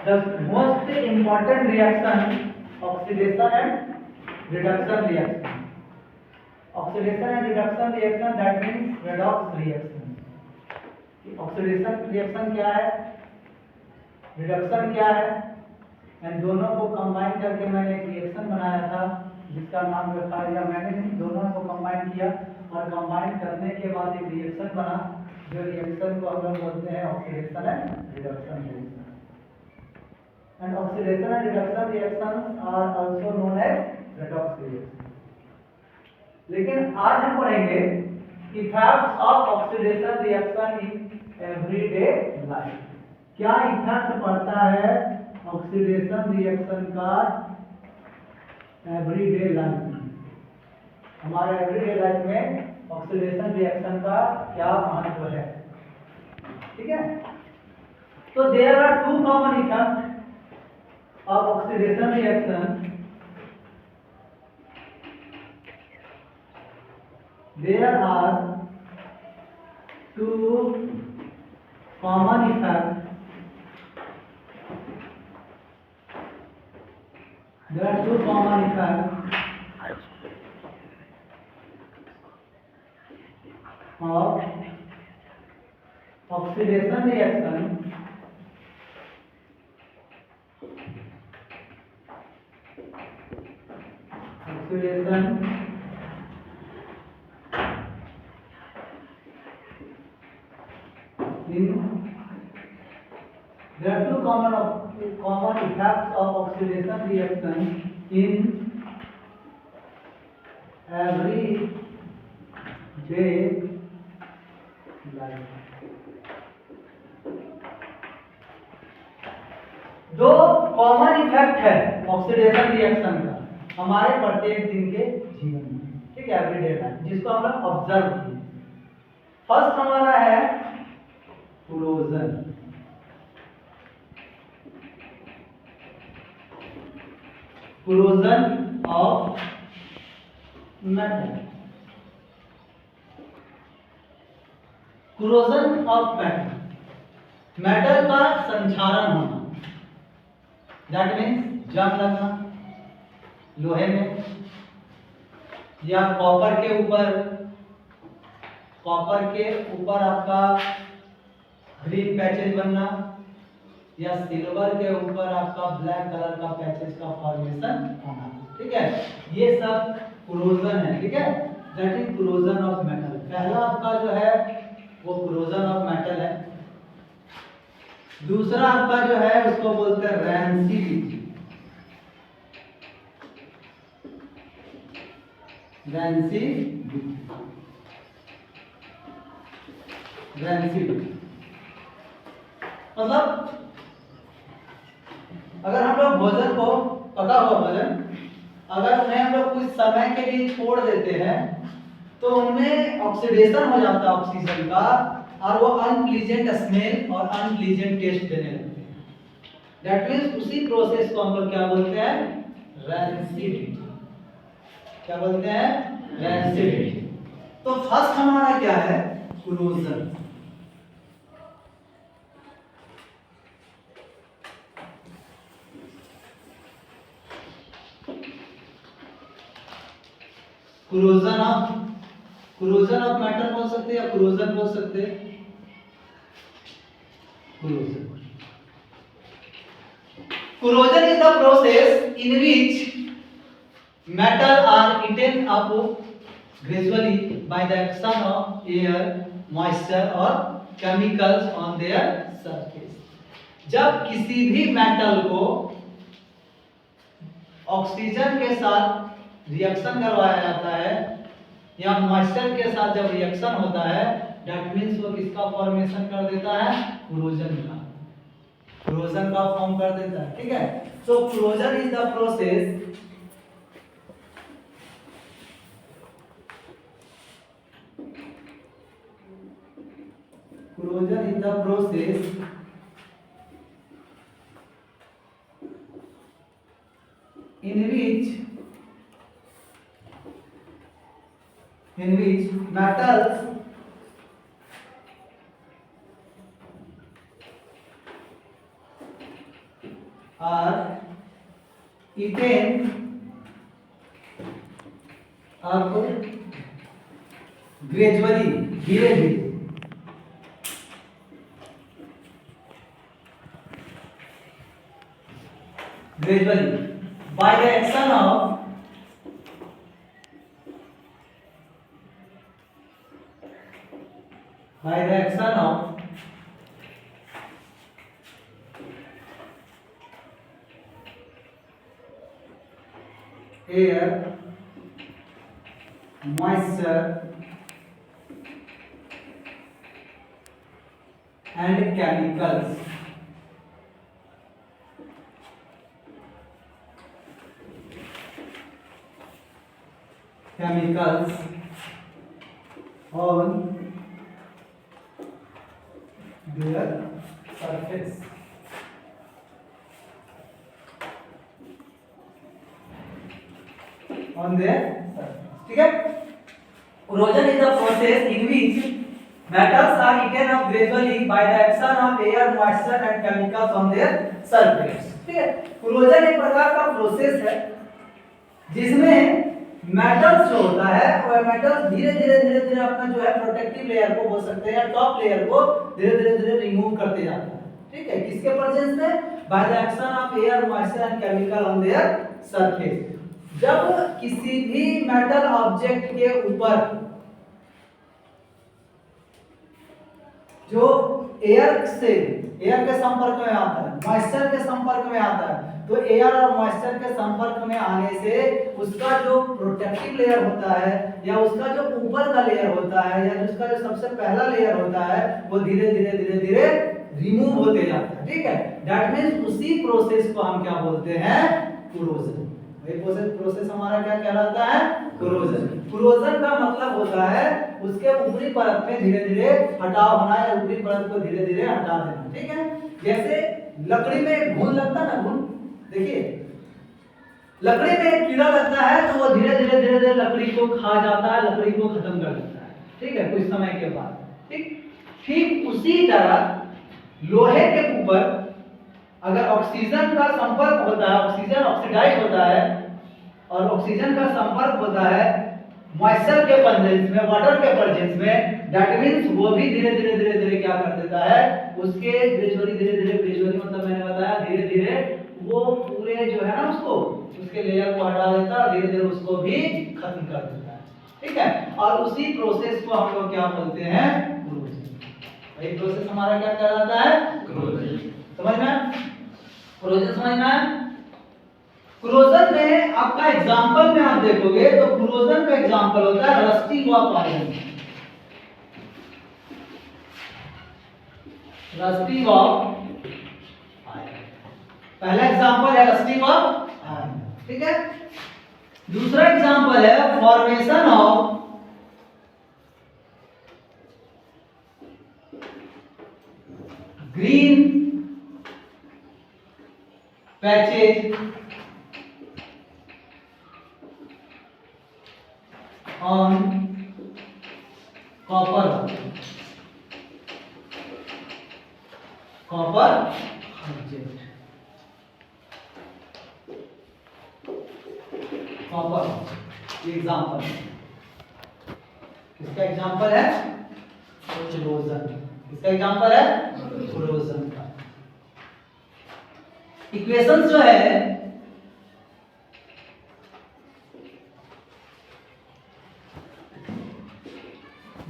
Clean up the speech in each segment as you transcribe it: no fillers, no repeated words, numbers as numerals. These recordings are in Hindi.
The most important reaction, oxidation and reduction reaction. Oxidation and reduction reaction, that means redox reaction. Oxidation reaction क्या है, रिडक्शन क्या है, इन दोनों को कंबाइन करके मैंने एक रिएक्शन बनाया था जिसका नाम रखा, या मैंने नहीं, दोनों को कंबाइन किया और कंबाइन करने के बाद एक रिएक्शन बना, जो रिएक्शन को हम लोग बोलते हैं oxidation and reduction reaction. And oxidation and reduction reactions are also known as redox reaction. लेकिन आज हम पढ़ेंगे effects of oxidation reaction in everyday life. क्या इफेक्ट पड़ता है ऑक्सीडेशन रिएक्शन का एवरीडे लाइफ में, हमारे एवरीडे लाइफ में ऑक्सीडेशन रिएक्शन का क्या महत्व है. ठीक है, तो there are two common effect of oxidation reaction. There are two common effects. There are two common effects of oxidation reaction there are two common effects of oxidation reaction in every day life. दो कॉमन इफेक्ट है ऑक्सीडेशन रिएक्शन का हमारे प्रत्येक दिन के जीवन में. ठीक है, एवरीडे लाइफ, जिसको हम लोग ऑब्जर्व किए. फर्स्ट हमारा है corrosion. Corrosion of metal. Corrosion of metal, metal का संक्षारण होना, दैट मीन्स जंग लगना लोहे में, या कॉपर के ऊपर आपका ग्रीन पैचेज बनना, या सिल्वर के ऊपर आपका ब्लैक कलर का पैचेज का फॉर्मेशन होना. ठीक है, ये सब क्लोजन है. ठीक है, दैट इज क्लोजन ऑफ मेटल. पहला आपका जो है वो क्लोजन ऑफ मेटल है. दूसरा आपका जो है उसको बोलते हैं रैंसिडिटी. मतलब अगर हम लोग भोजन को, पका हुआ भोजन, अगर उन्हें हम लोग कुछ समय के लिए छोड़ देते हैं तो उनमें ऑक्सीडेशन हो जाता है ऑक्सीजन का, और वो अनप्लीजेंट स्मेल और अनप्लीजेंट टेस्ट देने लगते हैं. दैट मीन्स उसी प्रोसेस को हम लोग क्या बोलते हैं, रैंसिडिटी. क्या बोलते हैं, रैंसिडिटी. तो फर्स्ट हमारा क्या है, क्लोजन. क्लोजन ऑफ मैटर बोल सकते हैं या क्लोजन बोल सकते हैं. Corrosion is the process in which metal are eaten up gradually by the action of air, moisture or chemicals on their surface. जब किसी भी मेटल को ऑक्सीजन के साथ रिएक्शन करवाया जाता है या मॉइस्चर के साथ जब रिएक्शन होता है, दैट मीन्स वो किसका फॉर्मेशन कर देता है, क्लोजन का. क्लोजन का फॉर्म कर देता है. ठीक है, so corrosion is the process in which metals are eaten up gradually, धीरे धीरे, gradually by the action of air, moisture and chemicals. Chemicals on their surface. On their surface. ठीक है? Corrosion is the process in which metals are eaten up gradually by the action of air, moisture and chemicals on their surface. ठीक है? Corrosion एक प्रकार का प्रोसेस है जिसमें मेटल्स जो होता है वो मेटल्स धीरे धीरे अपना जो है प्रोटेक्टिव लेयर को बोल सकते हैं या टॉप लेयर को धीरे धीरे रिमूव करते जाता है। ठीक है, किसके प्रेजेंस में? By the action of air, moisture and chemical on their surface. जब किसी भी मेटल ऑब्जेक्ट के ऊपर जो एयर के संपर्क में आता है, मॉइस्चर के संपर्क में आता है, तो एयर और मॉइस्चर के संपर्क में आने से उसका जो प्रोटेक्टिव लेयर होता है या उसका जो ऊपर का लेयर होता है या उसका जो सबसे पहला लेयर होता है वो धीरे धीरे रिमूव होते जाता है। ठीक है, दैट मींस उसी प्रोसेस को हम क्या बोलते हैं? कोरोजन। वही प्रोसेस हमारा क्या कहलाता है? कोरोजन। कोरोजन का मतलब होता है उसके ऊपरी परत में धीरे धीरे हटाव होना या ऊपरी परत को धीरे धीरे हटा देना। ठीक है, जैसे लकड़ी में घुन लगता है ना, घुन देखिए लकड़ी में एक कीड़ा लगता है तो वो धीरे धीरे लकड़ी को खा जाता है, लकड़ी को खत्म कर देता है। ठीक है, कुछ समय के बाद। ठीक उसी तरह लोहे के ऊपर अगर ऑक्सीजन का संपर्क होता है, ऑक्सीजन ऑक्सीडाइज होता है और ऑक्सीजन का संपर्क होता है मॉइस्चर के प्रेजेंस में, वाटर के प्रेजेंस में, दैट मींस वो भी धीरे धीरे क्या कर देता है? उसके ग्रेजुअली मतलब मैंने बताया धीरे धीरे वो पूरे जो है ना उसके लेयर को हटा देता है, धीरे धीरे उसको भी खत्म कर देता है। ठीक है, और उसी प्रोसेस को हम लोग क्या बोलते हैं? कोरोजन। वही प्रोसेस हमारा क्या कहलाता है? कोरोजन। समझ में? कोरोजन समझ में? कोरोजन में आपका एग्जांपल में आप देखोगे तो कोरोजन का एग्जांपल होता है rusting of iron. Rusting of iron पहला एग्जांपल है, रस्टिंग ऑफ आयरन। ठीक है, दूसरा एग्जांपल है formation of green patches on copper object, copper example. इसका एग्जांपल है कोरोजन। इसका एग्जांपल है कोरोजन का। इक्वेशन जो है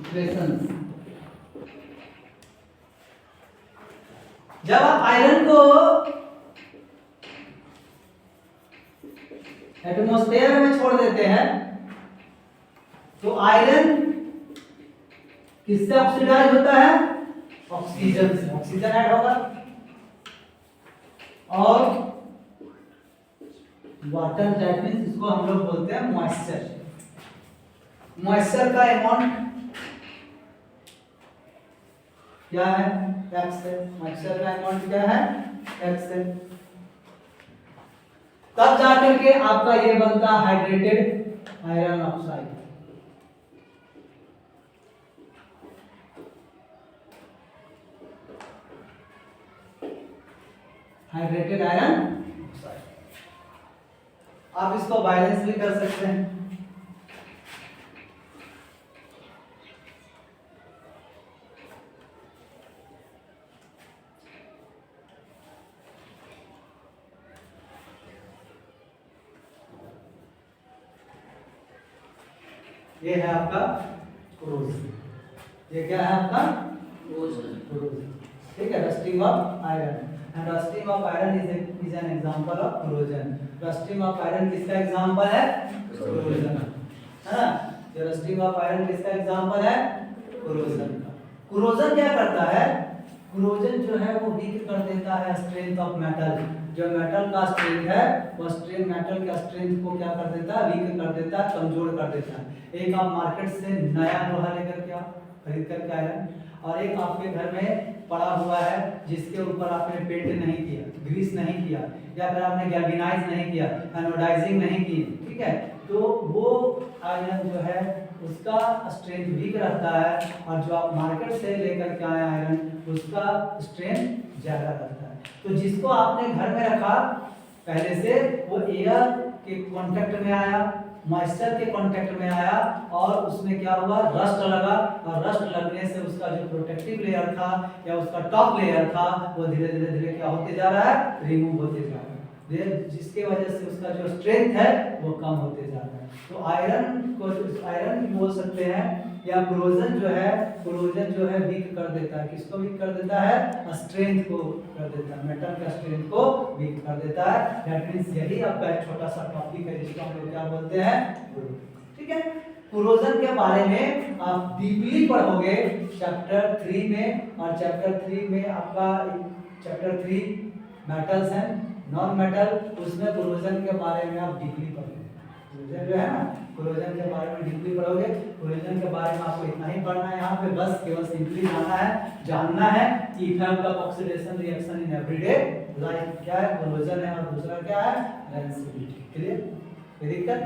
इक्वेशंस, जब आप आयरन को एटमॉस्फेयर में छोड़ देते हैं तो आयरन किससे ऑक्सीडाइज होता है? ऑक्सीजन से। ऑक्सीजन ऐड होगा और वाटर, दैट मींस इसको हम लोग बोलते हैं मॉइस्चर। मॉइस्चर का अमाउंट क्या है? x है। मॉइस्चर का अमाउंट क्या है? x है। तब जाकर के आपका ये बनता hydrated iron oxide. Hydrated iron oxide. आप इसको बैलेंस भी कर सकते हैं। ये है आपका कोरोजन। ये क्या है आपका कोरोजन। ठीक है, rusting of iron and rusting of iron is an example of corrosion. Rusting of iron किसका एग्जांपल है? कोरोजन, है ना। ये रस्टिंग ऑफ आयरन किसका एग्जांपल है? कोरोजन का। कोरोजन क्या करता है? कोरोजन जो है वो वीक कर देता है स्ट्रेंथ ऑफ मेटल। जो मेटल का स्ट्रेंथ है वो स्ट्रेंथ, मेटल का स्ट्रेंथ को क्या कर देता है? वीक कर देता है, कमजोर कर देता है। एक आप मार्केट से नया लोहा लेकर के आओ, खरीद करके आए, और एक आपके घर में पड़ा हुआ है जिसके ऊपर आपने पेंट नहीं किया, ग्रीस नहीं किया, या फिर आपने गैल्वेनाइज नहीं किया, एनोडाइजिंग नहीं की, ठीक है, तो वो आयरन जो है उसका स्ट्रेंथ वीक रहता है, और जो आप मार्केट से लेकर के आए आयरन उसका स्ट्रेंथ ज्यादा रहता है। तो जिसको आपने घर में रखा पहले से, वो एयर के कांटेक्ट में आया, मॉइस्चर के कांटेक्ट में आया, और उसमें क्या हुआ? रस्ट लगा, और रस्ट लगने से उसका जो प्रोटेक्टिव लेयर था या उसका टॉप लेयर था वो धीरे धीरे धीरे क्या होते जा रहा है? रिमूव होते जा रहा है, जिसके वजह से उसका जो स्ट्रेंथ है वो कम होते जा रहा है। तो आयरन को आयरन भी बोल सकते हैं, या कोरोजन जो है, कोरोजन जो है वीक कर देता है। किसको वीक कर देता है? स्ट्रेंथ को कर देता है, मेटल का स्ट्रेंथ को वीक कर देता है। दैट मींस यही आपका एक छोटा सा टॉपिक है जिसको हम लोग क्या बोलते हैं? ठीक है। कोरोजन के बारे में आप डीपली पढ़ोगे चैप्टर 3 में, और चैप्टर 3 में आपका चैप्टर 3 मेटल्स हैं, नॉन मेटल, उसमें कोरोजन के बारे में आप डीपली पढ़ोगे। कोरोजन जो है ना, कोरोजन के बारे में डीपली पढ़ोगे। कोरोजन के बारे में आपको इतना ही पढ़ना है यहाँ पे, बस केवल सिंपली जानना है कि effect of oxidation reaction in everyday life क्या है, कोरोजन है, और दूसरा क्या है? रेंसिबिलिटी। क्लियर? कोई दिक्कत?